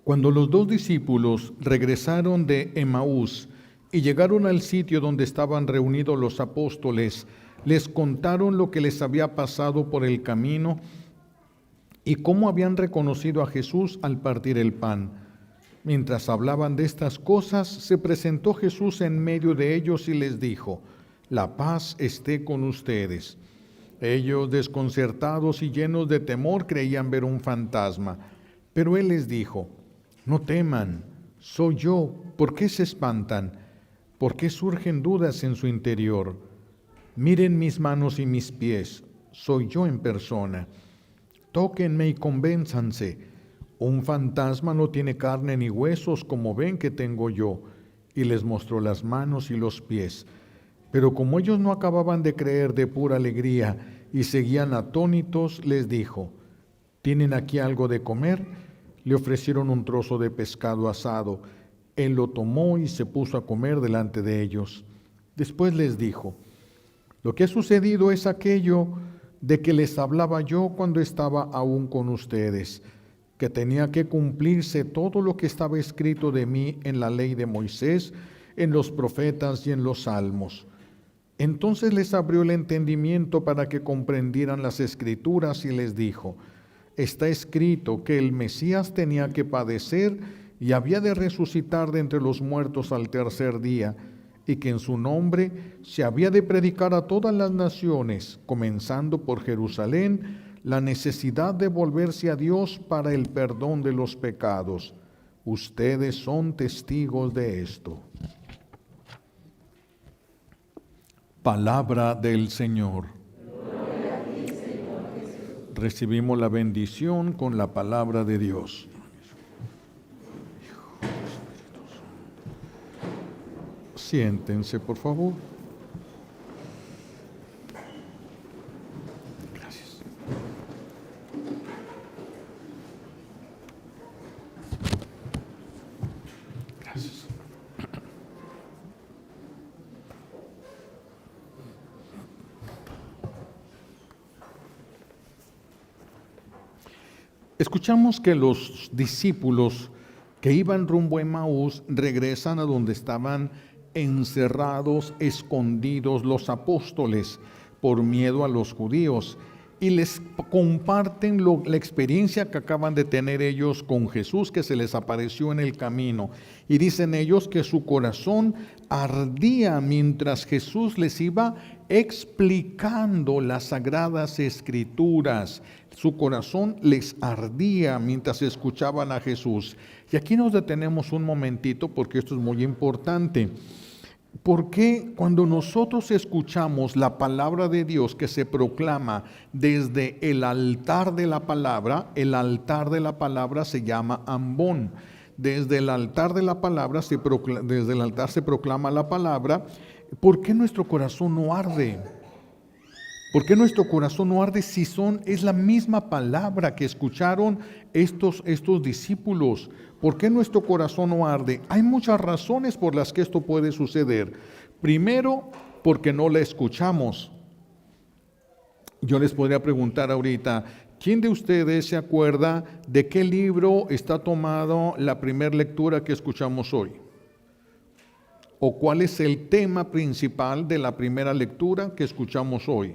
Cuando los dos discípulos regresaron de Emaús y llegaron al sitio donde estaban reunidos los apóstoles, les contaron lo que les había pasado por el camino y cómo habían reconocido a Jesús al partir el pan. Mientras hablaban de estas cosas, se presentó Jesús en medio de ellos y les dijo: «La paz esté con ustedes». Ellos, desconcertados y llenos de temor, creían ver un fantasma. Pero él les dijo: «No teman, soy yo. ¿Por qué se espantan? ¿Por qué surgen dudas en su interior? Miren mis manos y mis pies, soy yo en persona. Tóquenme y convénzanse. Un fantasma no tiene carne ni huesos como ven que tengo yo». Y les mostró las manos y los pies. Pero como ellos no acababan de creer de pura alegría y seguían atónitos, les dijo: «¿Tienen aquí algo de comer?». Le ofrecieron un trozo de pescado asado. Él lo tomó y se puso a comer delante de ellos. Después les dijo: «Lo que ha sucedido es aquello de que les hablaba yo cuando estaba aún con ustedes, que tenía que cumplirse todo lo que estaba escrito de mí en la ley de Moisés, en los profetas y en los salmos». Entonces les abrió el entendimiento para que comprendieran las Escrituras y les dijo: «Está escrito que el Mesías tenía que padecer y había de resucitar de entre los muertos al tercer día, y que en su nombre se había de predicar a todas las naciones, comenzando por Jerusalén, la necesidad de volverse a Dios para el perdón de los pecados. Ustedes son testigos de esto». Palabra del Señor. Gloria a ti, Señor Jesús. Recibimos la bendición con la palabra de Dios. Siéntense, por favor. Gracias. Gracias. Escuchamos que los discípulos que iban rumbo a Emaús regresan a donde estaban encerrados, escondidos los apóstoles por miedo a los judíos, y les comparten la experiencia que acaban de tener ellos con Jesús, que se les apareció en el camino. Y dicen ellos que su corazón ardía mientras Jesús les iba explicando las sagradas escrituras. Su corazón les ardía mientras escuchaban a Jesús. Y aquí nos detenemos un momentito porque esto es muy importante. Porque cuando nosotros escuchamos la palabra de Dios que se proclama desde el altar de la palabra, el altar de la palabra se llama ambón. Desde el altar de la palabra, desde el altar se proclama la palabra. ¿Por qué nuestro corazón no arde? ¿Por qué nuestro corazón no arde si es la misma palabra que escucharon estos discípulos? ¿Por qué nuestro corazón no arde? Hay muchas razones por las que esto puede suceder. Primero, porque no la escuchamos. Yo les podría preguntar ahorita, ¿quién de ustedes se acuerda de qué libro está tomado la primera lectura que escuchamos hoy? ¿O cuál es el tema principal de la primera lectura que escuchamos hoy?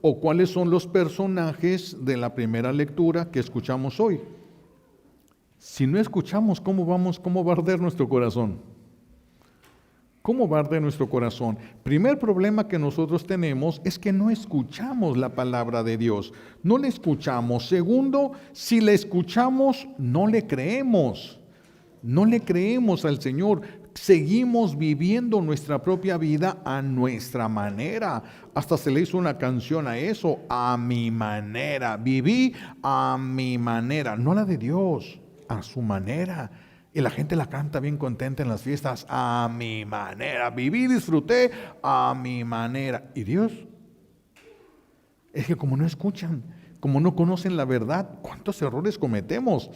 ¿O cuáles son los personajes de la primera lectura que escuchamos hoy? Si no escuchamos, ¿cómo va a arder nuestro corazón? ¿Cómo va a arder nuestro corazón? Primer problema que nosotros tenemos es que no escuchamos la palabra de Dios. No la escuchamos. Segundo, si la escuchamos, no le creemos. No le creemos al Señor. Seguimos viviendo nuestra propia vida a nuestra manera. Hasta se le hizo una canción a eso, a mi manera. Viví a mi manera, no la de Dios, a su manera. Y la gente la canta bien contenta en las fiestas, a mi manera. Viví, disfruté a mi manera. ¿Y Dios? Es que como no escuchan, como no conocen la verdad, ¿cuántos errores cometemos?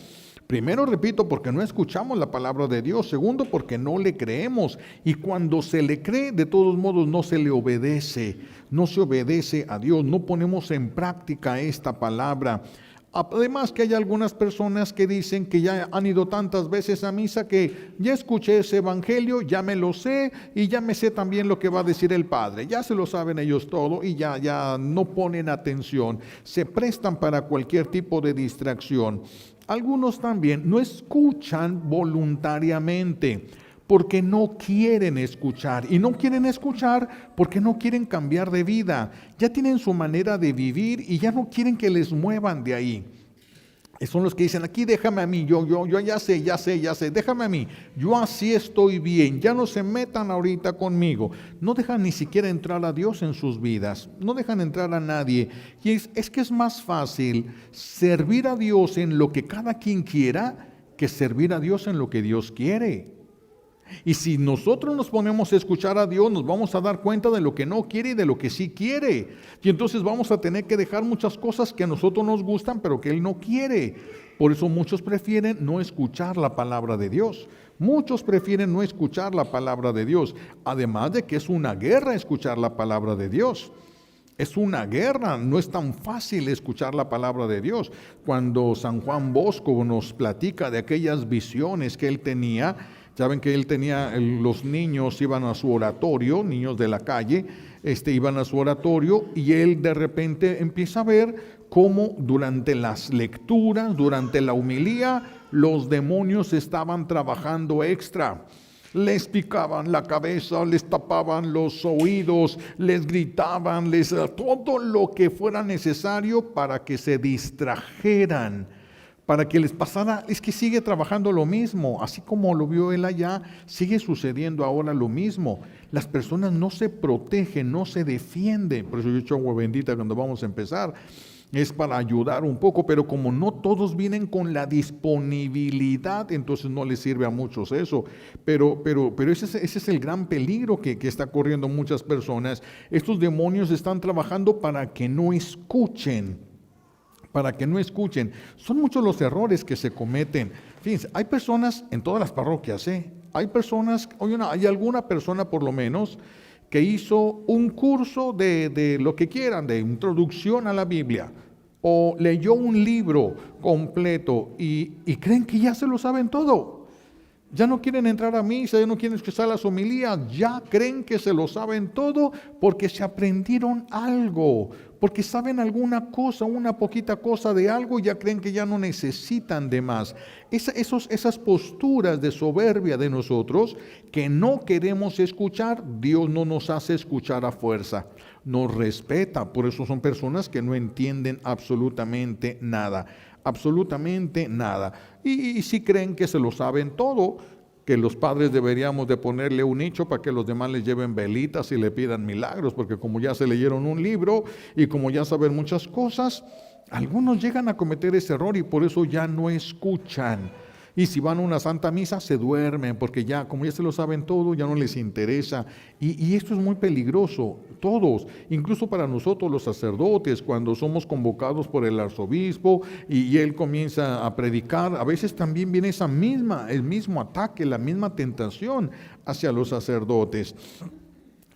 Primero, repito, porque no escuchamos la palabra de Dios. Segundo, porque no le creemos. Y cuando se le cree, de todos modos no se le obedece. No se obedece a Dios. No ponemos en práctica esta palabra. Además que hay algunas personas que dicen que ya han ido tantas veces a misa que ya escuché ese evangelio, ya me lo sé y ya me sé también lo que va a decir el Padre. Ya se lo saben ellos todo y ya no ponen atención. Se prestan para cualquier tipo de distracción. Algunos también no escuchan voluntariamente porque no quieren escuchar. Y no quieren escuchar porque no quieren cambiar de vida. Ya tienen su manera de vivir y ya no quieren que les muevan de ahí. Son los que dicen, aquí déjame a mí, yo ya sé, déjame a mí, yo así estoy bien, ya no se metan ahorita conmigo. No dejan ni siquiera entrar a Dios en sus vidas, no dejan entrar a nadie. Y es que es más fácil servir a Dios en lo que cada quien quiera que servir a Dios en lo que Dios quiere. Y si nosotros nos ponemos a escuchar a Dios, nos vamos a dar cuenta de lo que no quiere y de lo que sí quiere. Y entonces vamos a tener que dejar muchas cosas que a nosotros nos gustan, pero que Él no quiere. Por eso muchos prefieren no escuchar la palabra de Dios. Muchos prefieren no escuchar la palabra de Dios. Además de que es una guerra escuchar la palabra de Dios. Es una guerra, no es tan fácil escuchar la palabra de Dios. Cuando San Juan Bosco nos platica de aquellas visiones que él tenía, saben que él tenía, los niños iban a su oratorio, niños de la calle, iban a su oratorio y él de repente empieza a ver cómo durante las lecturas, durante la homilía, los demonios estaban trabajando extra. Les picaban la cabeza, les tapaban los oídos, les gritaban, todo lo que fuera necesario para que se distrajeran, para que les pasara. Es que sigue trabajando lo mismo, así como lo vio él allá, sigue sucediendo ahora lo mismo. Las personas no se protegen, no se defienden. Por eso yo echo agua bendita cuando vamos a empezar. Es para ayudar un poco, pero como no todos vienen con la disponibilidad, entonces no les sirve a muchos eso. Pero ese es el gran peligro que está corriendo muchas personas. Estos demonios están trabajando para que no escuchen. Son muchos los errores que se cometen. Fíjense, hay personas en todas las parroquias, hay personas, hay alguna persona por lo menos que hizo un curso de lo que quieran, de introducción a la Biblia, o leyó un libro completo y creen que ya se lo saben todo. Ya no quieren entrar a misa, ya no quieren escuchar las homilías, ya creen que se lo saben todo porque se aprendieron algo, porque saben alguna cosa, una poquita cosa de algo, ya creen que ya no necesitan de más. Esas posturas de soberbia de nosotros que no queremos escuchar, Dios no nos hace escuchar a fuerza, nos respeta. Por eso son personas que no entienden absolutamente nada. Y si creen que se lo saben todo, que los padres deberíamos de ponerle un nicho para que los demás les lleven velitas y le pidan milagros, porque como ya se leyeron un libro y como ya saben muchas cosas, algunos llegan a cometer ese error y por eso ya no escuchan. Y si van a una santa misa se duermen, porque ya, como ya se lo saben todo, ya no les interesa. Y esto es muy peligroso, todos, incluso para nosotros los sacerdotes, cuando somos convocados por el arzobispo y él comienza a predicar, a veces también viene el mismo ataque, la misma tentación hacia los sacerdotes.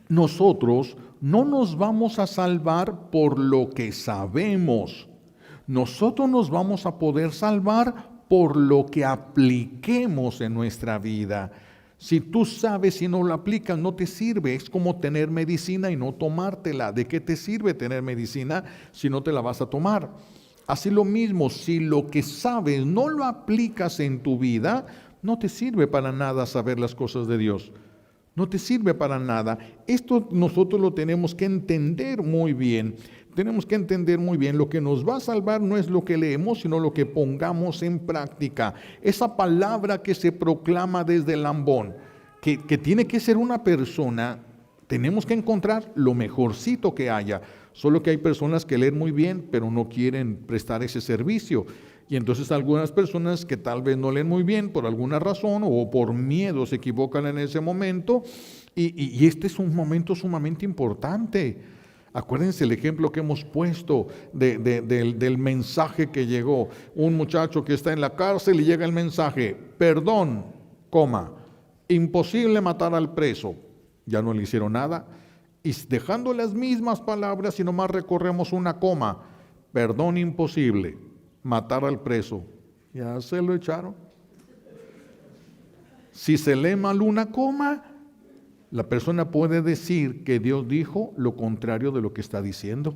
Nosotros no nos vamos a salvar por lo que sabemos. Nosotros nos vamos a poder salvar por lo que apliquemos en nuestra vida. Si tú sabes y no lo aplicas, no te sirve. Es como tener medicina y no tomártela. ¿De qué te sirve tener medicina si no te la vas a tomar? Así lo mismo, si lo que sabes no lo aplicas en tu vida, no te sirve para nada saber las cosas de Dios. No te sirve para nada. Esto nosotros lo tenemos que entender muy bien. Tenemos que entender muy bien, lo que nos va a salvar no es lo que leemos, sino lo que pongamos en práctica. Esa palabra que se proclama desde el ambón, que tiene que ser una persona, tenemos que encontrar lo mejorcito que haya. Solo que hay personas que leen muy bien, pero no quieren prestar ese servicio. Y entonces algunas personas que tal vez no leen muy bien por alguna razón o por miedo se equivocan en ese momento. Y este es un momento sumamente importante. Acuérdense el ejemplo que hemos puesto del mensaje que llegó. Un muchacho que está en la cárcel y llega el mensaje: perdón, imposible matar al preso. Ya no le hicieron nada. Y dejando las mismas palabras y nomás recorremos una coma: perdón imposible. matar al preso. Ya se lo echaron. Si se lee mal una coma, la persona puede decir que Dios dijo lo contrario de lo que está diciendo.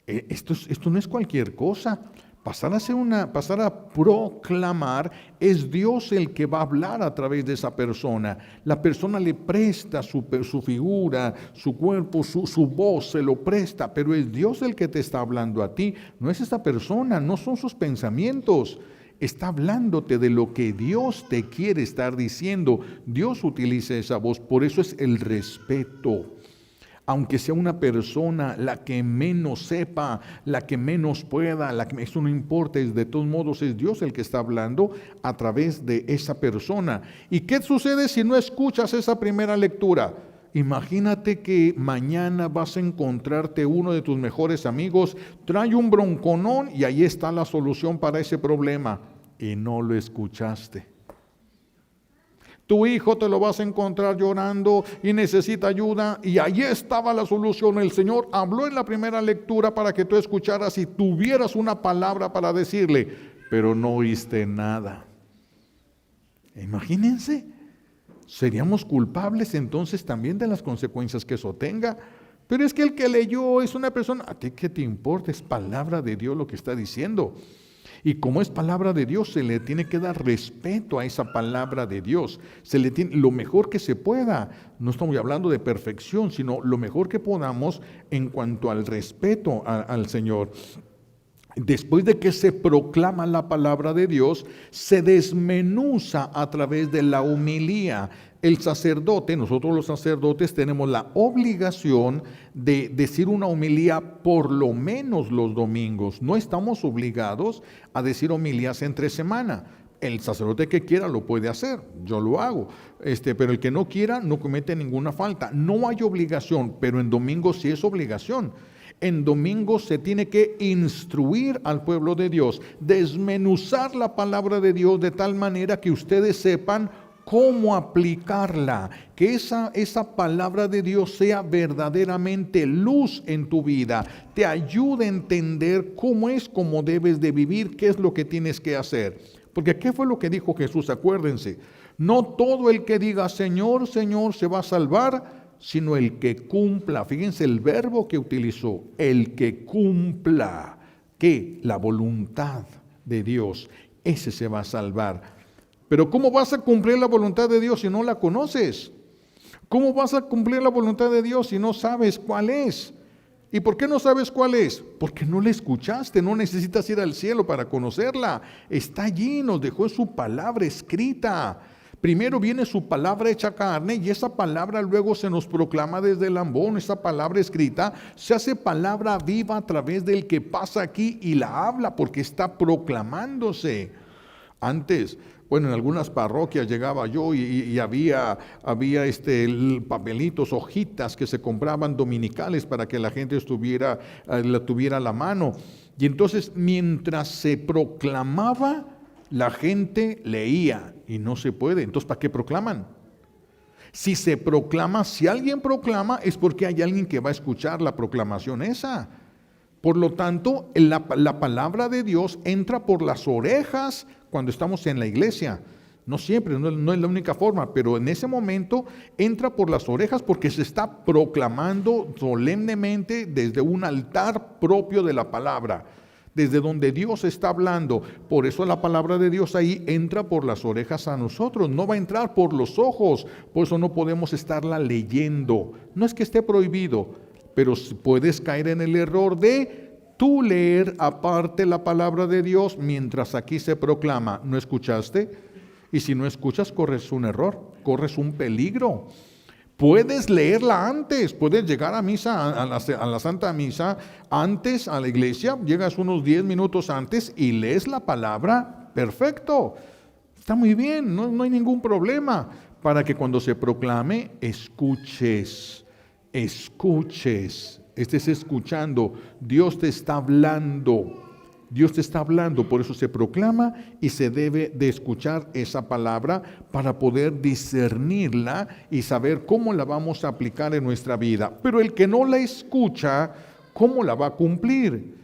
Esto no es cualquier cosa. Pasar a proclamar, es Dios el que va a hablar a través de esa persona. La persona le presta su figura, su cuerpo, su voz, se lo presta, pero es Dios el que te está hablando a ti. No es esta persona, no son sus pensamientos. Está hablándote de lo que Dios te quiere estar diciendo. Dios utiliza esa voz, por eso es el respeto. Aunque sea una persona la que menos sepa, la que menos pueda, eso no importa, de todos modos es Dios el que está hablando a través de esa persona. ¿Y qué sucede si no escuchas esa primera lectura? Imagínate que mañana vas a encontrarte uno de tus mejores amigos, trae un bronconón y ahí está la solución para ese problema y no lo escuchaste. Tu hijo te lo vas a encontrar llorando y necesita ayuda y ahí estaba la solución. El Señor habló en la primera lectura para que tú escucharas y tuvieras una palabra para decirle, pero no oíste nada. Imagínense, seríamos culpables entonces también de las consecuencias que eso tenga. Pero es que el que leyó es una persona, ¿a ti qué te importa? Es palabra de Dios lo que está diciendo. Y como es palabra de Dios, se le tiene que dar respeto a esa palabra de Dios. Se le tiene lo mejor que se pueda. No estamos hablando de perfección, sino lo mejor que podamos en cuanto al respeto al Señor. Después de que se proclama la palabra de Dios, se desmenuza a través de la homilía. El sacerdote, nosotros los sacerdotes tenemos la obligación de decir una homilía por lo menos los domingos. No estamos obligados a decir homilías entre semana. El sacerdote que quiera lo puede hacer, yo lo hago, pero el que no quiera no comete ninguna falta. No hay obligación, pero en domingo sí es obligación. En domingo se tiene que instruir al pueblo de Dios, desmenuzar la palabra de Dios de tal manera que ustedes sepan cómo aplicarla, que esa palabra de Dios sea verdaderamente luz en tu vida, te ayude a entender cómo debes de vivir, qué es lo que tienes que hacer. Porque ¿qué fue lo que dijo Jesús? Acuérdense, no todo el que diga Señor, Señor se va a salvar, sino el que cumpla. Fíjense el verbo que utilizó, el que cumpla, que la voluntad de Dios, ese se va a salvar. Pero ¿cómo vas a cumplir la voluntad de Dios si no la conoces? ¿Cómo vas a cumplir la voluntad de Dios si no sabes cuál es? ¿Y por qué no sabes cuál es? Porque no la escuchaste, no necesitas ir al cielo para conocerla. Está allí, nos dejó su palabra escrita. Primero viene su palabra hecha carne y esa palabra luego se nos proclama desde el ambón. Esa palabra escrita se hace palabra viva a través del que pasa aquí y la habla porque está proclamándose. Antes, en algunas parroquias llegaba yo y había papelitos, hojitas que se compraban dominicales para que la gente la tuviera a la mano. Y entonces, mientras se proclamaba, la gente leía y no se puede. Entonces, ¿para qué proclaman? Si alguien proclama, es porque hay alguien que va a escuchar la proclamación esa. Por lo tanto, la palabra de Dios entra por las orejas cuando estamos en la iglesia. No siempre, no es la única forma, pero en ese momento entra por las orejas porque se está proclamando solemnemente desde un altar propio de la palabra, desde donde Dios está hablando. Por eso la palabra de Dios ahí entra por las orejas a nosotros, no va a entrar por los ojos, por eso no podemos estarla leyendo. No es que esté prohibido, pero puedes caer en el error de tú leer aparte la palabra de Dios mientras aquí se proclama. ¿No escuchaste? Y si no escuchas, corres un error, corres un peligro. Puedes leerla antes, puedes llegar a misa, a la Santa Misa, antes a la iglesia, llegas unos 10 minutos antes y lees la palabra, perfecto. Está muy bien, no hay ningún problema, para que cuando se proclame, escuches. Estés escuchando, Dios te está hablando, por eso se proclama y se debe de escuchar esa palabra para poder discernirla y saber cómo la vamos a aplicar en nuestra vida. Pero el que no la escucha, ¿cómo la va a cumplir?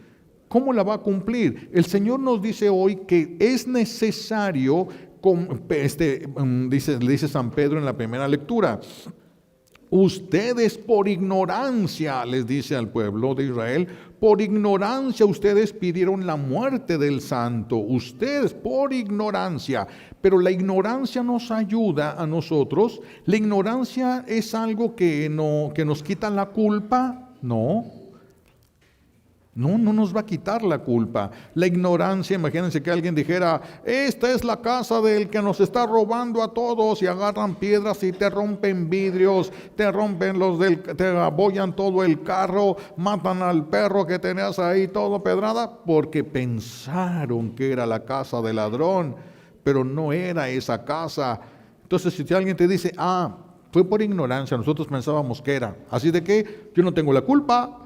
¿Cómo la va a cumplir? El Señor nos dice hoy que es necesario, le dice San Pedro en la primera lectura, ustedes por ignorancia, les dice al pueblo de Israel, por ignorancia ustedes pidieron la muerte del santo, ustedes por ignorancia. Pero la ignorancia nos ayuda a nosotros. La ignorancia es algo que nos quita la culpa, no nos va a quitar la culpa. La ignorancia, imagínense que alguien dijera, esta es la casa del que nos está robando a todos, y agarran piedras y te rompen vidrios, te rompen te abollan todo el carro, matan al perro que tenías ahí todo pedrada, porque pensaron que era la casa del ladrón, pero no era esa casa. Entonces si alguien te dice, fue por ignorancia, nosotros pensábamos que era, así de que yo no tengo la culpa,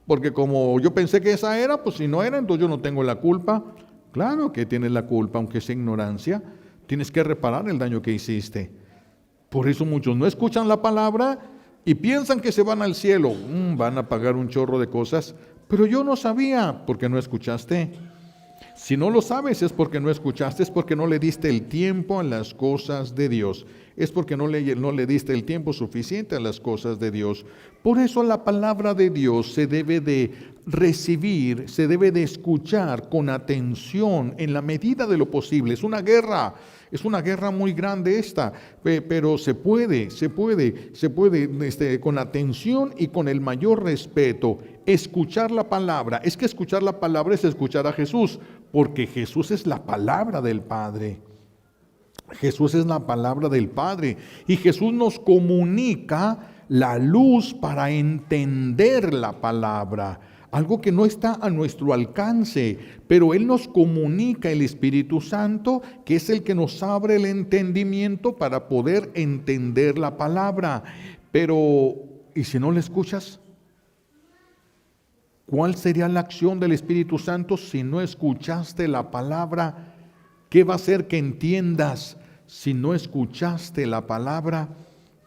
porque como yo pensé que esa era, pues si no era, entonces yo no tengo la culpa. Claro que tienes la culpa, aunque sea ignorancia. Tienes que reparar el daño que hiciste. Por eso muchos no escuchan la palabra y piensan que se van al cielo. Van a pagar un chorro de cosas. Pero yo no sabía, porque no escuchaste. Si no lo sabes es porque no escuchaste, es porque no le diste el tiempo a las cosas de Dios. Es porque no le diste el tiempo suficiente a las cosas de Dios. Por eso la palabra de Dios se debe de recibir, se debe de escuchar con atención en la medida de lo posible. Es una guerra muy grande esta, pero se puede con atención y con el mayor respeto escuchar la palabra. Es que escuchar la palabra es escuchar a Jesús, porque Jesús es la palabra del Padre. Jesús es la palabra del Padre y Jesús nos comunica la luz para entender la palabra, algo que no está a nuestro alcance, pero Él nos comunica el Espíritu Santo, que es el que nos abre el entendimiento para poder entender la palabra. Pero, ¿y si no la escuchas? ¿Cuál sería la acción del Espíritu Santo si no escuchaste la palabra? ¿Qué va a hacer que entiendas? Si no escuchaste la palabra,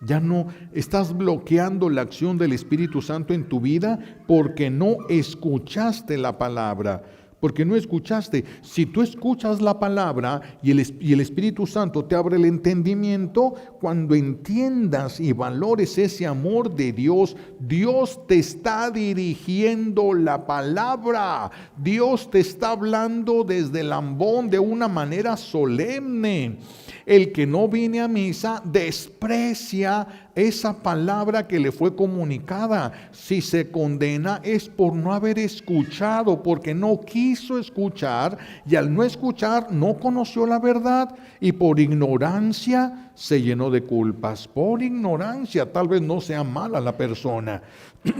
ya no estás bloqueando la acción del Espíritu Santo en tu vida porque no escuchaste la palabra. Porque no escuchaste. Si tú escuchas la palabra y el Espíritu Santo te abre el entendimiento, cuando entiendas y valores ese amor de Dios, Dios te está dirigiendo la palabra. Dios te está hablando desde el ambón de una manera solemne. El que no viene a misa desprecia esa palabra que le fue comunicada. Si se condena es por no haber escuchado, porque no quiso escuchar, y al no escuchar no conoció la verdad, y por ignorancia se llenó de culpas. Por ignorancia, tal vez no sea mala la persona,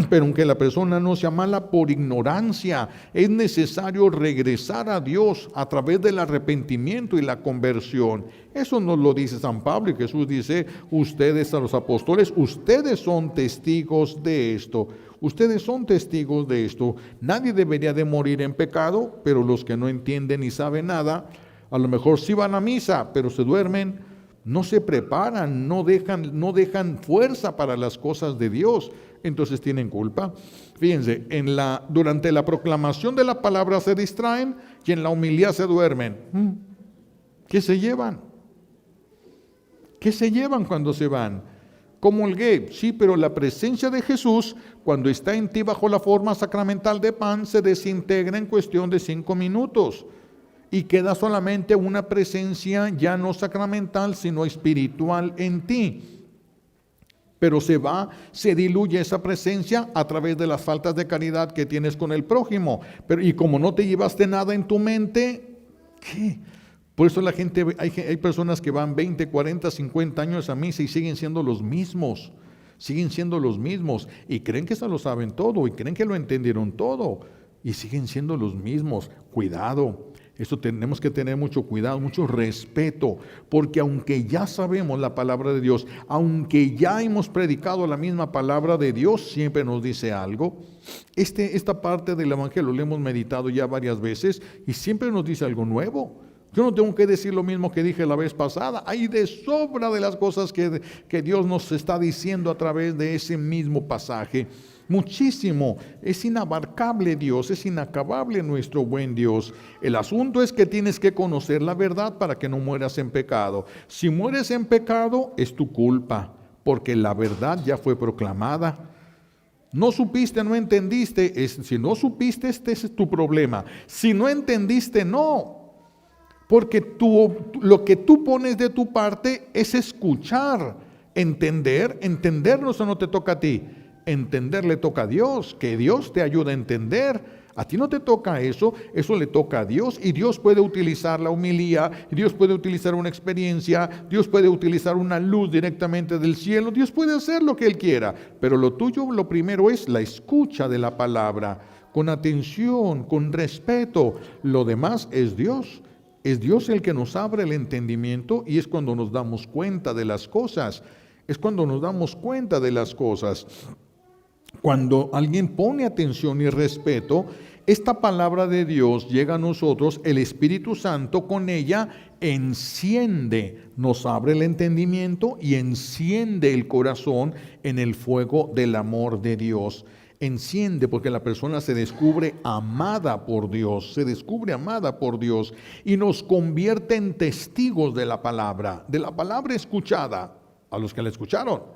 pero aunque la persona no sea mala, por ignorancia es necesario regresar a Dios a través del arrepentimiento y la conversión. Eso nos lo dice San Pablo, y Jesús dice, ustedes, a los apóstoles, ustedes son testigos de esto. Ustedes son testigos de esto. Nadie debería de morir en pecado, pero los que no entienden ni saben nada, a lo mejor sí van a misa, pero se duermen, no se preparan, no dejan fuerza para las cosas de Dios. Entonces tienen culpa. Fíjense, durante la proclamación de la palabra se distraen y en la homilía se duermen. ¿Qué se llevan? ¿Qué se llevan cuando se van? Comulgué, sí, pero la presencia de Jesús, cuando está en ti bajo la forma sacramental de pan, se desintegra en cuestión de 5 minutos. Y queda solamente una presencia ya no sacramental, sino espiritual en ti. Pero se diluye esa presencia a través de las faltas de caridad que tienes con el prójimo. Y como no te llevaste nada en tu mente, ¿qué? Por eso hay personas que van 20, 40, 50 años a misa y siguen siendo los mismos. Y creen que se lo saben todo y creen que lo entendieron todo. Y siguen siendo los mismos. Cuidado. Eso tenemos que tener mucho cuidado, mucho respeto, porque aunque ya sabemos la palabra de Dios, aunque ya hemos predicado la misma palabra de Dios, siempre nos dice algo. Esta parte del Evangelio lo hemos meditado ya varias veces y siempre nos dice algo nuevo. Yo no tengo que decir lo mismo que dije la vez pasada. Hay de sobra de las cosas que Dios nos está diciendo a través de ese mismo pasaje. Muchísimo. Es inabarcable Dios, es inacabable nuestro buen Dios. El asunto es que tienes que conocer la verdad para que no mueras en pecado. Si mueres en pecado, es tu culpa, porque la verdad ya fue proclamada. No supiste, no entendiste. Si no supiste, este es tu problema. Si no entendiste, no. Porque lo que tú pones de tu parte es escuchar, entender. Entenderlo, eso no te toca a ti. Entender le toca a Dios, que Dios te ayuda a entender. A ti no te toca eso le toca a Dios, y Dios puede utilizar la homilía, Dios puede utilizar una experiencia, Dios puede utilizar una luz directamente del cielo, Dios puede hacer lo que Él quiera, pero lo tuyo, lo primero es la escucha de la palabra, con atención, con respeto. Lo demás es Dios el que nos abre el entendimiento, y es cuando nos damos cuenta de las cosas, Cuando alguien pone atención y respeto, esta palabra de Dios llega a nosotros, el Espíritu Santo con ella enciende, nos abre el entendimiento y enciende el corazón en el fuego del amor de Dios. Enciende porque la persona se descubre amada por Dios, y nos convierte en testigos de la palabra escuchada, a los que la escucharon.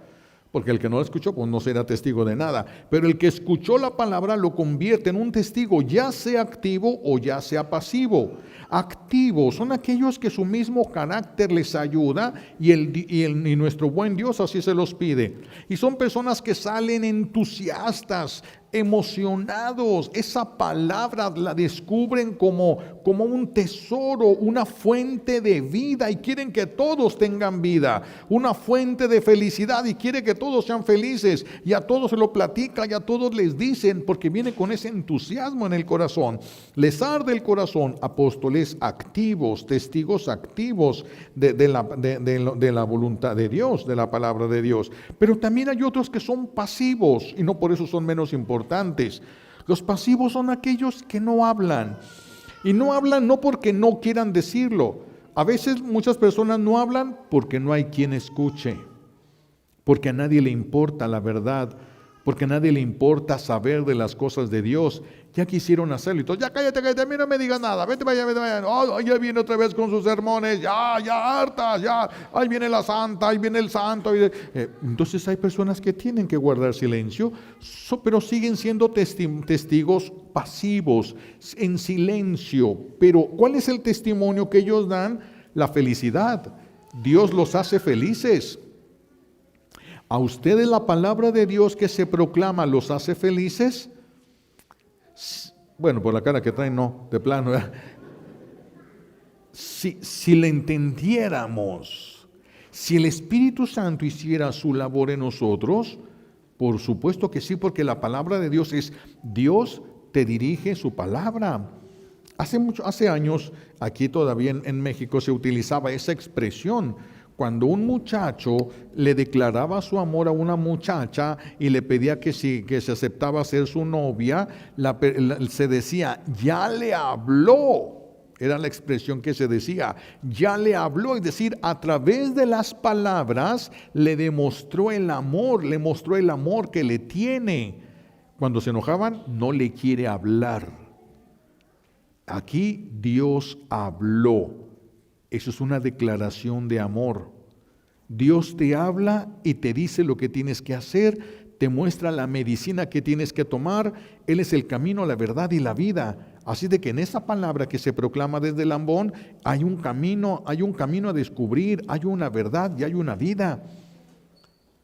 Porque el que no la escuchó, pues no será testigo de nada. Pero el que escuchó la palabra lo convierte en un testigo, ya sea activo o ya sea pasivo. Activos son aquellos que su mismo carácter les ayuda, y nuestro buen Dios así se los pide. Y son personas que salen entusiastas, emocionados. Esa palabra la descubren como un tesoro, una fuente de vida, y quieren que todos tengan vida, una fuente de felicidad, y quiere que todos sean felices, y a todos se lo platica, y a todos les dicen, porque viene con ese entusiasmo en el corazón. Les arde el corazón. Apóstoles activos, testigos activos de la voluntad de Dios, de la palabra de Dios. Pero también hay otros que son pasivos, y no por eso son menos importantes. Los pasivos son aquellos que no hablan, y no hablan no porque no quieran decirlo. A veces muchas personas no hablan porque no hay quien escuche, porque a nadie le importa la verdad, porque a nadie le importa saber de las cosas de Dios. Ya quisieron hacerlo y todo. Ya cállate, a mí no me digas nada, vete vaya. Oh, ya viene otra vez con sus sermones, ya hartas, ya, ahí viene la santa, ahí viene el santo. Entonces hay personas que tienen que guardar silencio, pero siguen siendo testigos pasivos, en silencio. Pero ¿cuál es el testimonio que ellos dan? La felicidad. Dios los hace felices. ¿A ustedes la palabra de Dios que se proclama los hace felices? Bueno, por la cara que traen, no, de plano. Si le entendiéramos, si el Espíritu Santo hiciera su labor en nosotros, por supuesto que sí, porque la palabra de Dios es, Dios te dirige su palabra. Hace años, aquí todavía en México se utilizaba esa expresión. Cuando un muchacho le declaraba su amor a una muchacha y le pedía que se aceptaba ser su novia, se decía, ya le habló. Era la expresión que se decía, ya le habló, es decir, a través de las palabras le mostró el amor que le tiene. Cuando se enojaban, no le quiere hablar. Aquí Dios habló. Eso es una declaración de amor. Dios te habla y te dice lo que tienes que hacer, te muestra la medicina que tienes que tomar. Él es el camino, la verdad y la vida. Así de que en esa palabra que se proclama desde el ambón hay un camino a descubrir, hay una verdad y hay una vida.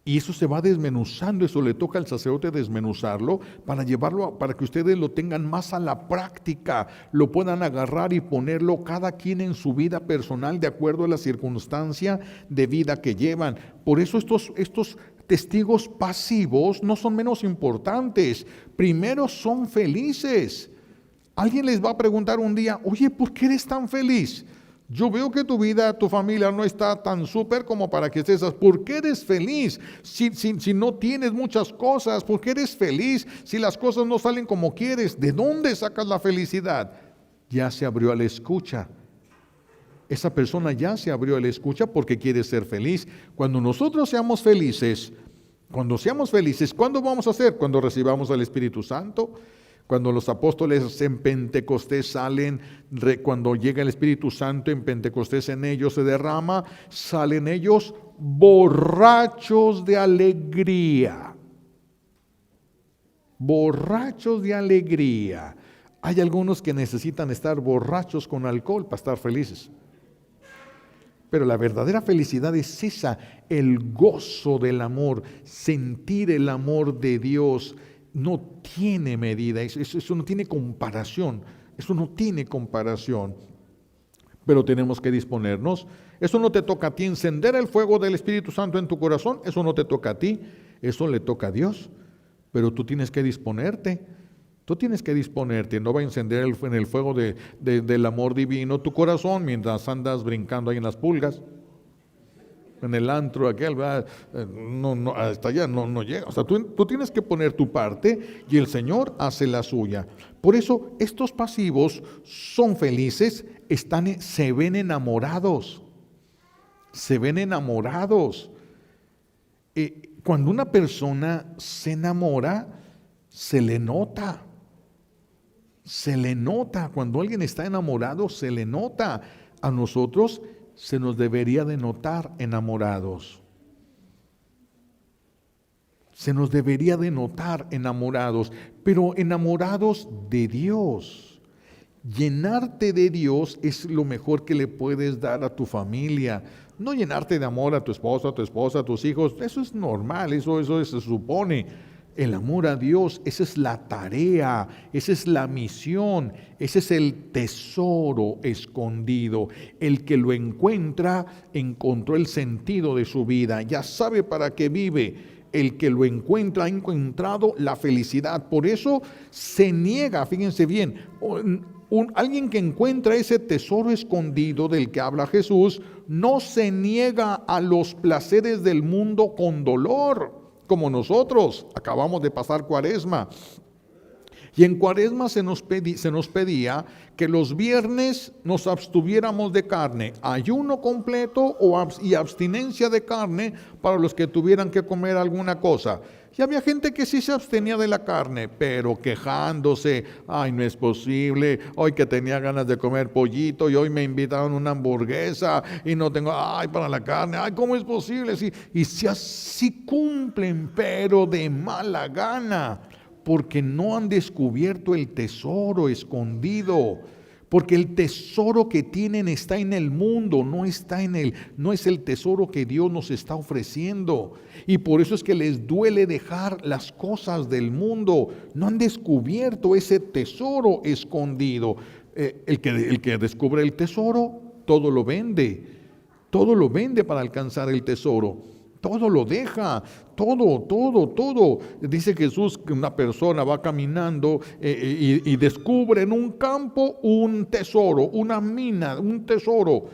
Y eso se va desmenuzando, eso le toca al sacerdote desmenuzarlo para llevarlo, para que ustedes lo tengan más a la práctica, lo puedan agarrar y ponerlo cada quien en su vida personal de acuerdo a la circunstancia de vida que llevan. Por eso estos testigos pasivos no son menos importantes. Primero son felices. Alguien les va a preguntar un día, oye, ¿por qué eres tan feliz? Yo veo que tu vida, tu familia no está tan súper como para que estés. ¿Por qué eres feliz? Si no tienes muchas cosas, ¿por qué eres feliz? Si las cosas no salen como quieres, ¿de dónde sacas la felicidad? Ya se abrió a la escucha. Esa persona ya se abrió a la escucha porque quiere ser feliz. Cuando nosotros seamos felices, Cuando seamos felices, ¿cuándo vamos a ser? Cuando recibamos al Espíritu Santo. Cuando los apóstoles en Pentecostés salen, cuando llega el Espíritu Santo en Pentecostés en ellos se derrama, salen ellos borrachos de alegría. Borrachos de alegría. Hay algunos que necesitan estar borrachos con alcohol para estar felices. Pero la verdadera felicidad es esa, el gozo del amor, sentir el amor de Dios. No tiene medida, eso no tiene comparación, pero tenemos que disponernos. Eso no te toca a ti encender el fuego del Espíritu Santo en tu corazón, eso no te toca a ti, eso le toca a Dios, pero tú tienes que disponerte. No va a encender en el fuego del amor divino tu corazón mientras andas brincando ahí en las pulgas. En el antro aquel, no, hasta allá no llega. O sea, tú tienes que poner tu parte y el Señor hace la suya. Por eso estos pasivos son felices, se ven enamorados. Cuando una persona se enamora, se le nota. Cuando alguien está enamorado, se le nota. A nosotros se nos debería de notar enamorados. Pero enamorados de Dios. Llenarte de Dios es lo mejor que le puedes dar a tu familia. No llenarte de amor a tu esposa, a tus hijos, eso es normal, eso se supone. El amor a Dios, esa es la tarea, esa es la misión, ese es el tesoro escondido. El que lo encuentra, encontró el sentido de su vida, ya sabe para qué vive. El que lo encuentra, ha encontrado la felicidad. Por eso se niega, fíjense bien, alguien que encuentra ese tesoro escondido del que habla Jesús, no se niega a los placeres del mundo con dolor. Como nosotros, acabamos de pasar Cuaresma. Y en Cuaresma se nos pedía que los viernes nos abstuviéramos de carne, ayuno completo y abstinencia de carne para los que tuvieran que comer alguna cosa. Y había gente que sí se abstenía de la carne, pero quejándose, ay, no es posible, hoy que tenía ganas de comer pollito y hoy me invitaron a una hamburguesa y no tengo, ay, para la carne, ay, ¿cómo es posible? Sí, y si así cumplen, pero de mala gana, porque no han descubierto el tesoro escondido. Porque el tesoro que tienen está en el mundo, no es el tesoro que Dios nos está ofreciendo. Y por eso es que les duele dejar las cosas del mundo. No han descubierto ese tesoro escondido. El que descubre el tesoro, todo lo vende para alcanzar el tesoro. Todo lo deja, todo. Dice Jesús que una persona va caminando y descubre en un campo un tesoro, una mina, un tesoro,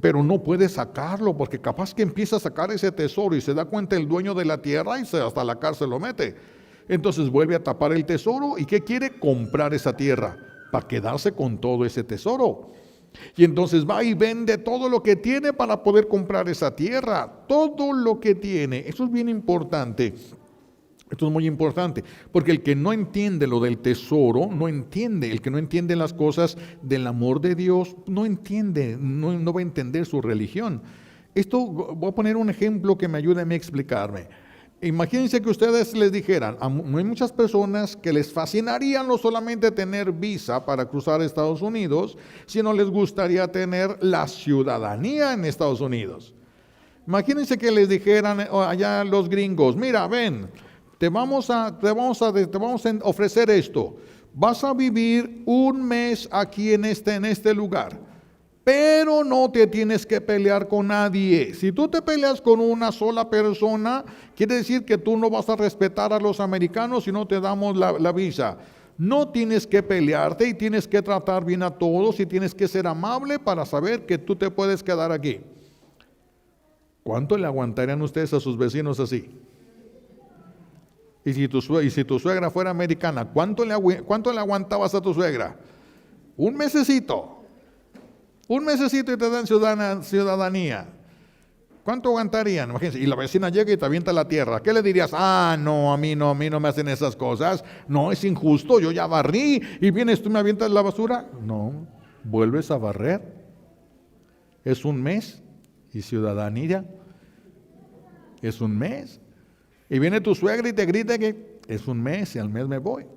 pero no puede sacarlo porque capaz que empieza a sacar ese tesoro y se da cuenta el dueño de la tierra y hasta la cárcel lo mete. Entonces vuelve a tapar el tesoro y ¿qué quiere? Comprar esa tierra para quedarse con todo ese tesoro. Y entonces va y vende todo lo que tiene para poder comprar esa tierra, todo lo que tiene. Eso es bien importante. Esto es muy importante, porque el que no entiende lo del tesoro, el que no entiende las cosas del amor de Dios, no va a entender su religión. Voy a poner un ejemplo que me ayude a mí a explicarme. Imagínense que ustedes les dijeran, hay muchas personas que les fascinaría no solamente tener visa para cruzar Estados Unidos, sino les gustaría tener la ciudadanía en Estados Unidos. Imagínense que les dijeran allá los gringos, mira, ven, te vamos a ofrecer esto, vas a vivir un mes aquí en este lugar. Pero no te tienes que pelear con nadie. Si tú te peleas con una sola persona, quiere decir que tú no vas a respetar a los americanos si no te damos la visa. No tienes que pelearte y tienes que tratar bien a todos y tienes que ser amable para saber que tú te puedes quedar aquí. ¿Cuánto le aguantarían ustedes a sus vecinos así? Y si tu suegra fuera americana, ¿cuánto le aguantabas a tu suegra? Un mesecito y te dan ciudadanía. ¿Cuánto aguantarían? Imagínense, y la vecina llega y te avienta a la tierra. ¿Qué le dirías? No, a mí no me hacen esas cosas. No, es injusto, yo ya barrí y vienes tú y me avientas la basura. No, vuelves a barrer. Es un mes y ciudadanía. Es un mes. Y viene tu suegra y te grita que es un mes y al mes me voy.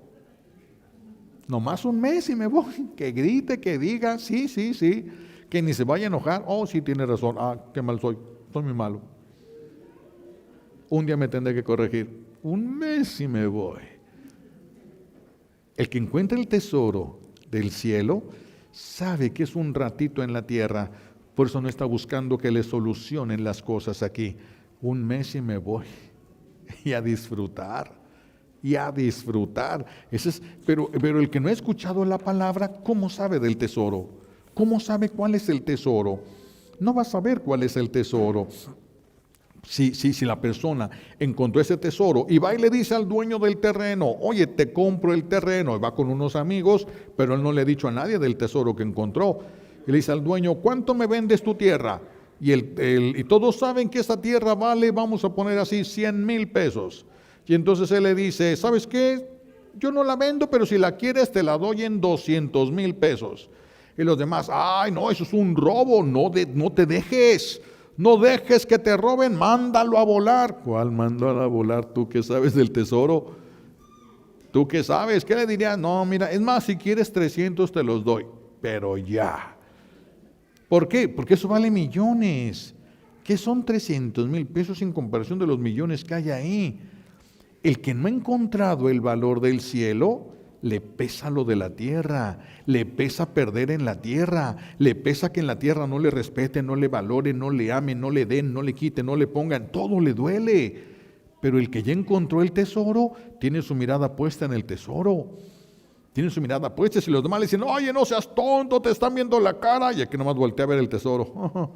Nomás un mes y me voy. Que grite, que diga, sí. Que ni se vaya a enojar. Oh, sí, tiene razón. Qué mal soy muy malo. Un día me tendré que corregir. Un mes y me voy. El que encuentra el tesoro del cielo sabe que es un ratito en la tierra. Por eso no está buscando que le solucionen las cosas aquí. Un mes y me voy. Y a disfrutar. Pero el que no ha escuchado la palabra, ¿cómo sabe del tesoro? ¿Cómo sabe cuál es el tesoro? No va a saber cuál es el tesoro. Si la persona encontró ese tesoro y va y le dice al dueño del terreno, oye, te compro el terreno, y va con unos amigos, pero él no le ha dicho a nadie del tesoro que encontró. Y le dice al dueño, ¿cuánto me vendes tu tierra? Y todos saben que esa tierra vale, vamos a poner así, 100,000 pesos. Y entonces él le dice, ¿sabes qué? Yo no la vendo, pero si la quieres te la doy en 200,000 pesos. Y los demás, ay no, eso es un robo, no te dejes. No dejes que te roben, mándalo a volar. ¿Cuál mándalo a volar? ¿Tú que sabes del tesoro? ¿Tú que sabes? ¿Qué le dirías? No, mira, es más, si quieres 300 te los doy, pero ya. ¿Por qué? Porque eso vale millones. ¿Qué son 300,000 pesos en comparación de los millones que hay ahí? El que no ha encontrado el valor del cielo, le pesa lo de la tierra, le pesa perder en la tierra, le pesa que en la tierra no le respeten, no le valoren, no le amen, no le den, no le quiten, no le pongan, todo le duele. Pero el que ya encontró el tesoro, tiene su mirada puesta en el tesoro. Tiene su mirada puesta. Si los demás le dicen, oye, no seas tonto, te están viendo la cara, y aquí nomás voltea a ver el tesoro.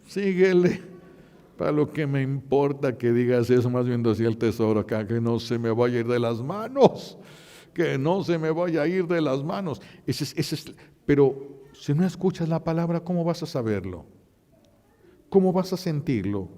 Síguele. Para lo que me importa que digas eso, más viendo así el tesoro acá, que no se me vaya a ir de las manos. Que no se me vaya a ir de las manos. Pero si no escuchas la palabra, ¿cómo vas a saberlo? ¿Cómo vas a sentirlo?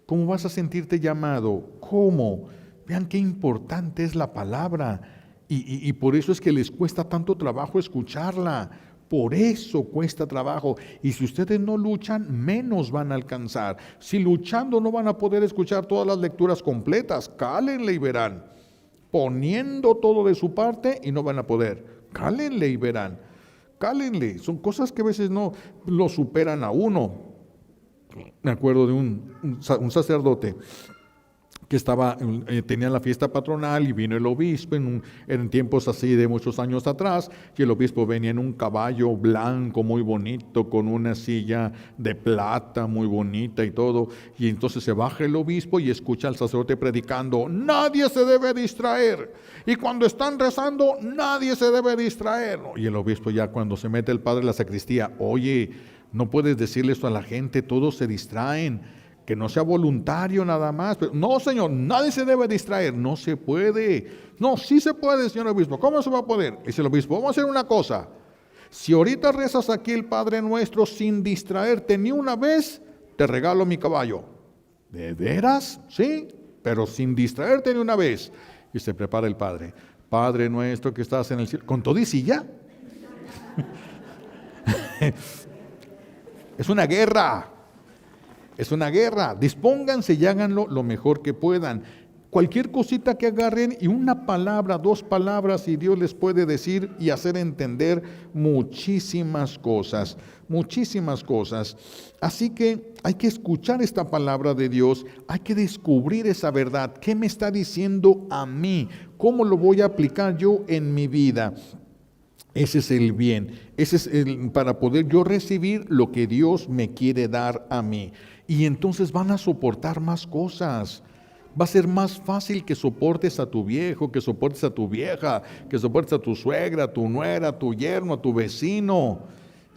¿Cómo vas a sentirte llamado? ¿Cómo? Vean qué importante es la palabra. Y por eso es que les cuesta tanto trabajo escucharla. Por eso cuesta trabajo. Y si ustedes no luchan, menos van a alcanzar. Si luchando no van a poder escuchar todas las lecturas completas, cálenle y verán. Poniendo todo de su parte y no van a poder. Cálenle y verán. Cálenle. Son cosas que a veces no lo superan a uno. Me acuerdo de un sacerdote que tenía la fiesta patronal y vino el obispo en tiempos así de muchos años atrás, y el obispo venía en un caballo blanco muy bonito, con una silla de plata muy bonita y todo, y entonces se baja el obispo y escucha al sacerdote predicando, nadie se debe distraer, y cuando están rezando, nadie se debe distraer. Y el obispo ya cuando se mete el padre en la sacristía, oye, no puedes decirle esto a la gente, todos se distraen. Que no sea voluntario nada más. Pero, no, señor, nadie se debe distraer. No se puede. No, sí se puede, señor obispo. ¿Cómo se va a poder? Dice el obispo, vamos a hacer una cosa. Si ahorita rezas aquí el Padre Nuestro sin distraerte ni una vez, te regalo mi caballo. ¿De veras? Sí, pero sin distraerte ni una vez. Y se prepara el Padre. Padre Nuestro que estás en el cielo. Con todo y silla. Es una guerra. Es una guerra, dispónganse y háganlo lo mejor que puedan. Cualquier cosita que agarren y una palabra, 2 palabras, y Dios les puede decir y hacer entender muchísimas cosas, muchísimas cosas. Así que hay que escuchar esta palabra de Dios, hay que descubrir esa verdad. ¿Qué me está diciendo a mí? ¿Cómo lo voy a aplicar yo en mi vida? Ese es el bien, para poder yo recibir lo que Dios me quiere dar a mí. Y entonces van a soportar más cosas. Va a ser más fácil que soportes a tu viejo, que soportes a tu vieja, que soportes a tu suegra, a tu nuera, a tu yerno, a tu vecino.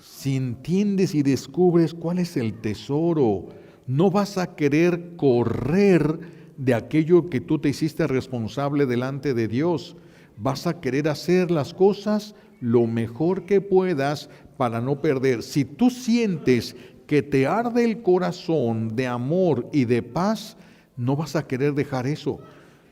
Si entiendes y descubres cuál es el tesoro, no vas a querer correr de aquello que tú te hiciste responsable delante de Dios. Vas a querer hacer las cosas lo mejor que puedas para no perder. Si tú sientes que te arde el corazón de amor y de paz, no vas a querer dejar eso.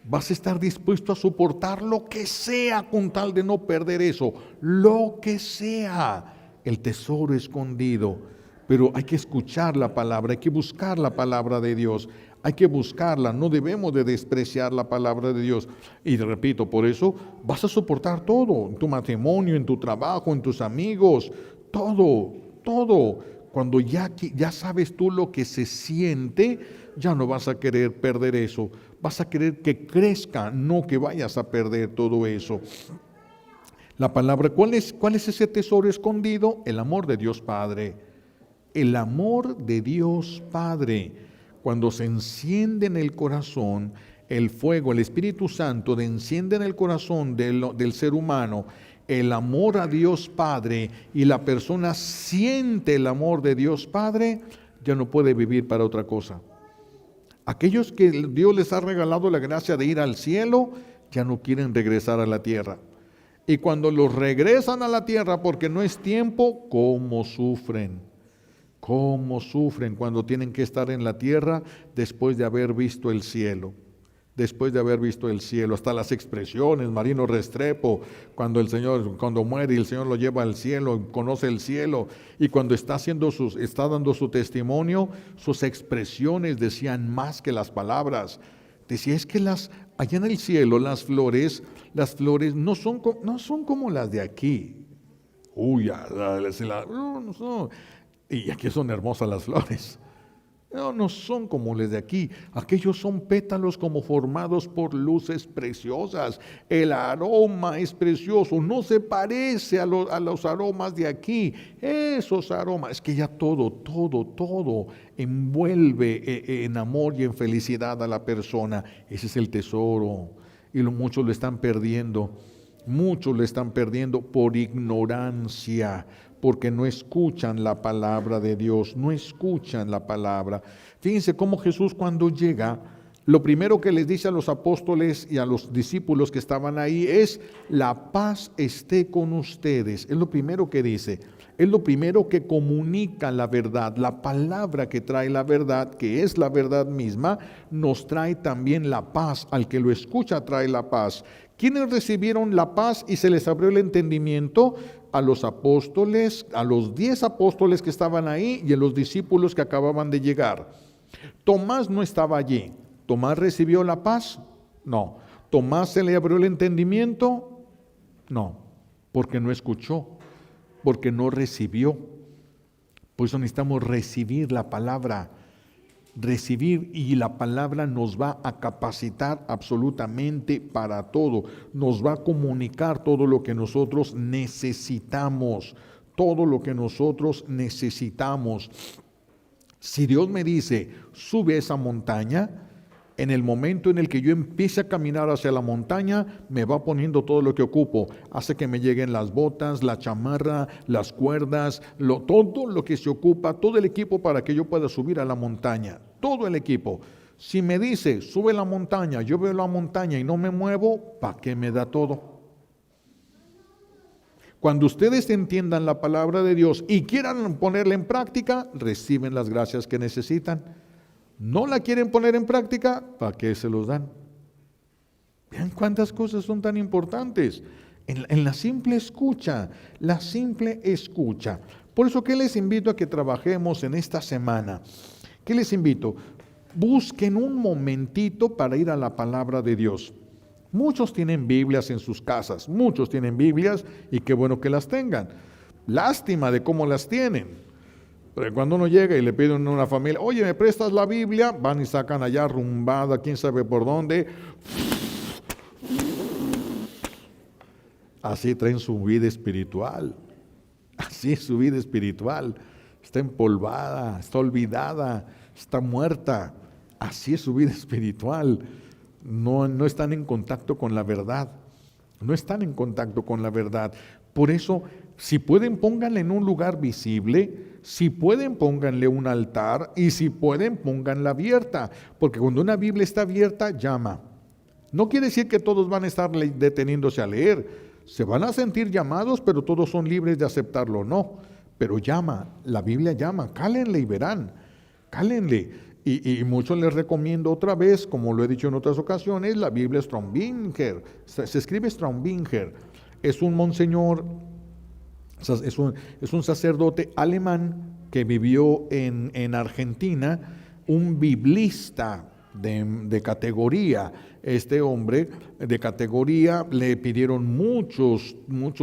Vas a estar dispuesto a soportar lo que sea con tal de no perder eso, lo que sea, el tesoro escondido. Pero hay que escuchar la palabra, hay que buscar la palabra de Dios, hay que buscarla, no debemos de despreciar la palabra de Dios. Y repito, por eso vas a soportar todo, en tu matrimonio, en tu trabajo, en tus amigos, todo. Cuando ya sabes tú lo que se siente, ya no vas a querer perder eso. Vas a querer que crezca, no que vayas a perder todo eso. La palabra, ¿cuál es ese tesoro escondido? El amor de Dios Padre. El amor de Dios Padre. Cuando se enciende en el corazón el fuego, el Espíritu Santo enciende en el corazón del ser humano el amor a Dios Padre, y la persona siente el amor de Dios Padre, ya no puede vivir para otra cosa. Aquellos que Dios les ha regalado la gracia de ir al cielo, ya no quieren regresar a la tierra. Y cuando los regresan a la tierra porque no es tiempo, ¿cómo sufren? ¿Cómo sufren cuando tienen que estar en la tierra después de haber visto el cielo? Después de haber visto el cielo, hasta las expresiones, Marino Restrepo, cuando muere y el Señor lo lleva al cielo, conoce el cielo, y cuando está dando su testimonio, sus expresiones decían más que las palabras. Decía, es que allá en el cielo las flores no son como las de aquí. No. Y aquí son hermosas las flores. No son como las de aquí. Aquellos son pétalos como formados por luces preciosas. El aroma es precioso. No se parece a los aromas de aquí. Esos aromas, es que ya todo envuelve en amor y en felicidad a la persona. Ese es el tesoro. Y muchos lo están perdiendo. Muchos lo están perdiendo por ignorancia, porque no escuchan la palabra de Dios, no escuchan la palabra. Fíjense cómo Jesús, cuando llega, lo primero que les dice a los apóstoles y a los discípulos que estaban ahí es: la paz esté con ustedes. Es lo primero que dice, es lo primero que comunica la verdad. La palabra que trae la verdad, que es la verdad misma, nos trae también la paz. Al que lo escucha trae la paz. ¿Quiénes recibieron la paz y se les abrió el entendimiento? A los apóstoles, a los 10 apóstoles que estaban ahí y a los discípulos que acababan de llegar. Tomás no estaba allí. ¿Tomás recibió la paz? No. ¿Tomás se le abrió el entendimiento? No, porque no escuchó, porque no recibió. Por eso necesitamos recibir la palabra. Recibir, y la palabra nos va a capacitar absolutamente para todo, nos va a comunicar todo lo que nosotros necesitamos, Si Dios me dice, sube esa montaña, en el momento en el que yo empiece a caminar hacia la montaña, me va poniendo todo lo que ocupo. Hace que me lleguen las botas, la chamarra, las cuerdas, todo lo que se ocupa, todo el equipo para que yo pueda subir a la montaña. Todo el equipo. Si me dice, sube la montaña, yo veo la montaña y no me muevo, ¿para qué me da todo? Cuando ustedes entiendan la palabra de Dios y quieran ponerla en práctica, reciben las gracias que necesitan. ¿No la quieren poner en práctica? ¿Para qué se los dan? Vean cuántas cosas son tan importantes. En la simple escucha, Por eso, ¿qué les invito a que trabajemos en esta semana? ¿Qué les invito? Busquen un momentito para ir a la palabra de Dios. Muchos tienen Biblias en sus casas, muchos tienen Biblias, y qué bueno que las tengan. Lástima de cómo las tienen. Pero cuando uno llega y le piden a una familia, oye, ¿me prestas la Biblia? Van y sacan allá rumbada, quién sabe por dónde. Así traen su vida espiritual. Así es su vida espiritual. Está empolvada, está olvidada, está muerta. Así es su vida espiritual. No están en contacto con la verdad. No están en contacto con la verdad. Por eso, si pueden, pónganla en un lugar visible. Si pueden, pónganle un altar, y si pueden, pónganla abierta, porque cuando una Biblia está abierta, llama. No quiere decir que todos van a estar deteniéndose a leer. Se van a sentir llamados, pero todos son libres de aceptarlo o no. pero llama, la Biblia llama, cálenle y verán, cálenle. Y muchos les recomiendo otra vez, como lo he dicho en otras ocasiones, la Biblia Strombinger, se escribe Strombinger, es un monseñor, es un sacerdote alemán que vivió en Argentina, un biblista de categoría. Este hombre de categoría le pidieron muchos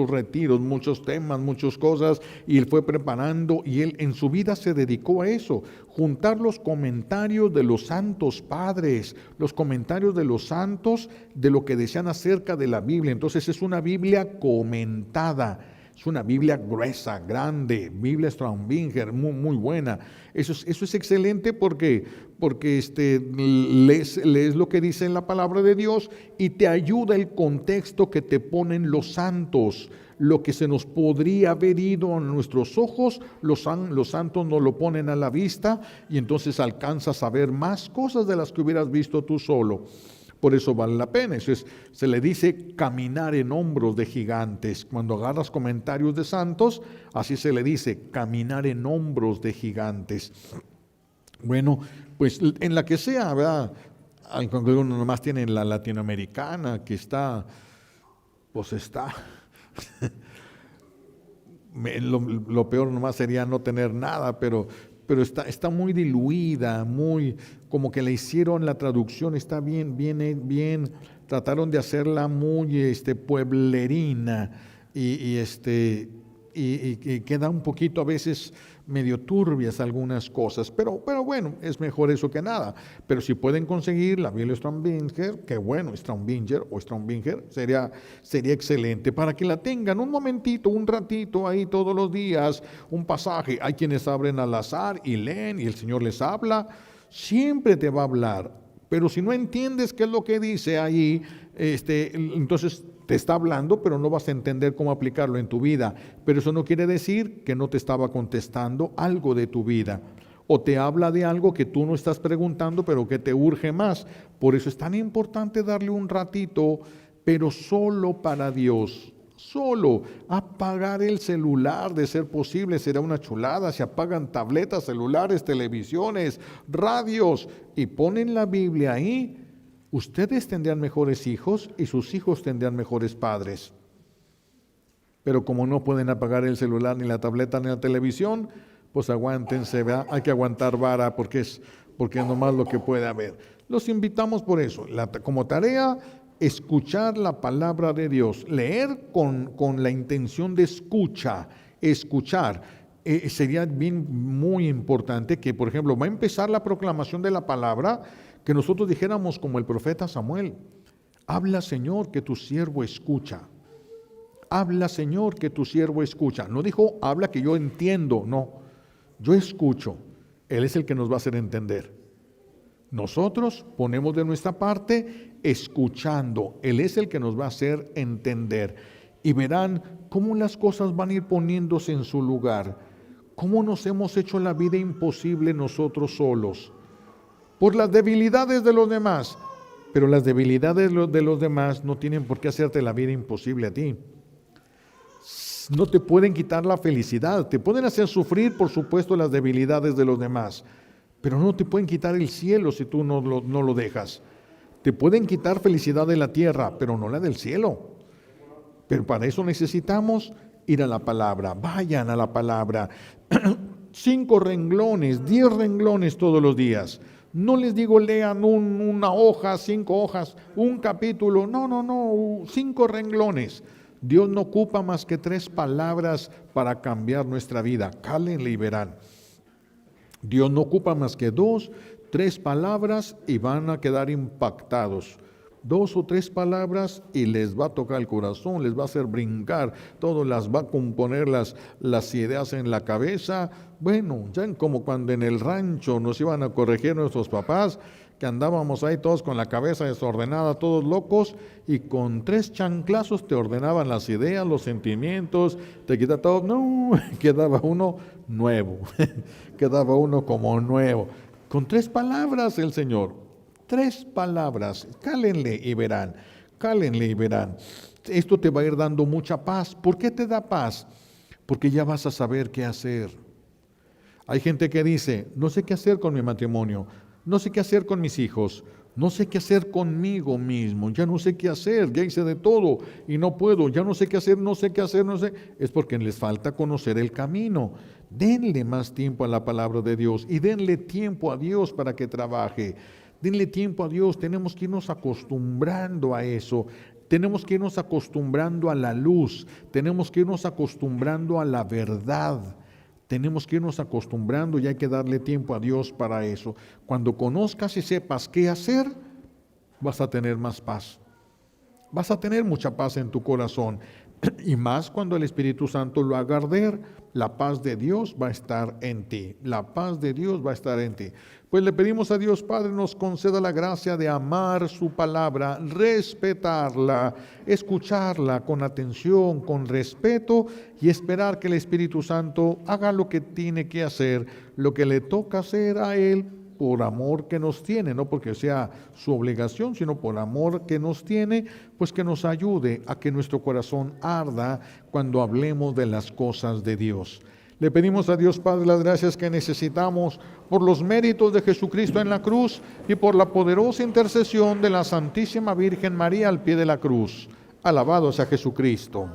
retiros, muchos temas, muchas cosas, y él fue preparando, y él en su vida se dedicó a eso, juntar los comentarios de los santos padres, los comentarios de los santos de lo que decían acerca de la Biblia. Entonces es una Biblia comentada. Es una Biblia gruesa, grande, Biblia Strombinger, muy buena. Eso es excelente porque lees lo que dice en la palabra de Dios y te ayuda el contexto que te ponen los santos. Lo que se nos podría haber ido a nuestros ojos, los santos nos lo ponen a la vista y entonces alcanzas a ver más cosas de las que hubieras visto tú solo. Por eso vale la pena. Eso se le dice caminar en hombros de gigantes. Cuando agarras comentarios de santos, así se le dice, caminar en hombros de gigantes. Bueno, pues en la que sea, ¿verdad? Uno nomás tiene la latinoamericana, que está, pues está. Lo peor nomás sería no tener nada, pero está muy diluida, muy como que le hicieron la traducción, está bien, trataron de hacerla muy pueblerina y queda un poquito a veces medio turbias algunas cosas, pero bueno, es mejor eso que nada. Pero si pueden conseguir la Biblia Strombinger, qué bueno, Strombinger sería excelente para que la tengan un momentito, un ratito ahí todos los días, un pasaje. Hay quienes abren al azar y leen y el Señor les habla, siempre te va a hablar. Pero si no entiendes qué es lo que dice ahí, entonces te está hablando, pero no vas a entender cómo aplicarlo en tu vida. Pero eso no quiere decir que no te estaba contestando algo de tu vida. O te habla de algo que tú no estás preguntando, pero que te urge más. Por eso es tan importante darle un ratito, pero solo para Dios. Solo apagar el celular, de ser posible, será una chulada. Se apagan tabletas, celulares, televisiones, radios y ponen la Biblia ahí. Ustedes tendrán mejores hijos y sus hijos tendrán mejores padres. Pero como no pueden apagar el celular, ni la tableta, ni la televisión, pues aguántense, ¿verdad? Hay que aguantar vara porque es nomás lo que puede haber. Los invitamos por eso, como tarea, escuchar la palabra de Dios, leer con la intención de escuchar. Sería muy importante que, por ejemplo, va a empezar la proclamación de la palabra, que nosotros dijéramos como el profeta Samuel: habla, Señor, que tu siervo escucha. Habla, Señor, que tu siervo escucha. No dijo, habla que yo entiendo, no. Yo escucho. Él es el que nos va a hacer entender. Nosotros ponemos de nuestra parte escuchando. Él es el que nos va a hacer entender. Y verán cómo las cosas van a ir poniéndose en su lugar. Cómo nos hemos hecho la vida imposible nosotros solos. Por las debilidades de los demás. Pero las debilidades de los demás no tienen por qué hacerte la vida imposible a ti. No te pueden quitar la felicidad. Te pueden hacer sufrir, por supuesto, las debilidades de los demás. Pero no te pueden quitar el cielo si tú no lo dejas. Te pueden quitar felicidad de la tierra, pero no la del cielo. Pero para eso necesitamos ir a la palabra. Vayan a la palabra. 5 renglones, 10 renglones todos los días. No les digo lean una hoja, 5 hojas, un capítulo. No, 5 renglones. Dios no ocupa más que 3 palabras para cambiar nuestra vida. Cálenle y verán. Dios no ocupa más que 2, 3 palabras y van a quedar impactados. 2 o 3 palabras y les va a tocar el corazón, les va a hacer brincar, todo las va a componer las ideas en la cabeza. Bueno, ya como cuando en el rancho nos iban a corregir nuestros papás, que andábamos ahí todos con la cabeza desordenada, todos locos, y con 3 chanclazos te ordenaban las ideas, los sentimientos, te quitaba todo. No, quedaba uno nuevo, quedaba uno como nuevo. Con 3 palabras el Señor, 3 palabras, cálenle y verán. Esto te va a ir dando mucha paz. ¿Por qué te da paz? porque ya vas a saber qué hacer. Hay gente que dice, no sé qué hacer con mi matrimonio, no sé qué hacer con mis hijos, no sé qué hacer conmigo mismo, ya no sé qué hacer, ya hice de todo y no puedo, ya no sé qué hacer, no sé qué hacer, no sé. Es porque les falta conocer el camino. Denle más tiempo a la palabra de Dios y denle tiempo a Dios para que trabaje. Denle tiempo a Dios, tenemos que irnos acostumbrando a eso. Tenemos que irnos acostumbrando a la luz, tenemos que irnos acostumbrando a la verdad. Tenemos que irnos acostumbrando y hay que darle tiempo a Dios para eso. Cuando conozcas y sepas qué hacer, vas a tener más paz. Vas a tener mucha paz en tu corazón. Y más cuando el Espíritu Santo lo haga arder, la paz de Dios va a estar en ti. La paz de Dios va a estar en ti. Pues le pedimos a Dios Padre nos conceda la gracia de amar su palabra, respetarla, escucharla con atención, con respeto y esperar que el Espíritu Santo haga lo que tiene que hacer, lo que le toca hacer a Él por amor que nos tiene, no porque sea su obligación, sino por amor que nos tiene, pues que nos ayude a que nuestro corazón arda cuando hablemos de las cosas de Dios. Le pedimos a Dios Padre las gracias que necesitamos por los méritos de Jesucristo en la cruz y por la poderosa intercesión de la Santísima Virgen María al pie de la cruz. Alabado sea Jesucristo.